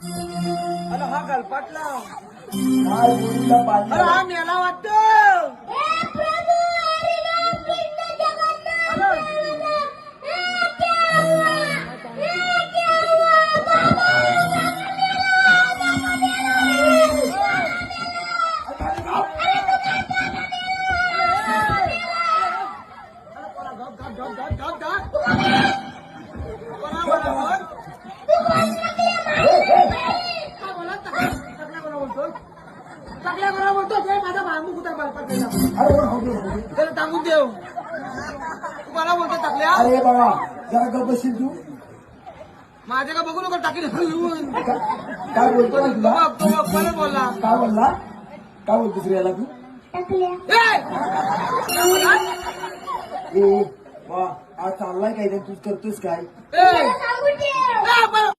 अरे हा गलपाटला काय बोलूला पाणी अरे हा मेला वाटतो टाकल्या बरोबर बोलतो ते माझा बांबू कुठे बालपात अरे हो दे, हो दे. त्याला टाकून देव तू मला बोलतो टाकल्या अरे बाबा जरा गप बसशील तू माझे का बघू नको टाकीन काय बोलतो ना तुला तो मला बोलला काय बोलला काय बोलतोस रे याला तू ए वा आज चाललाय काय तू करतोस काय ए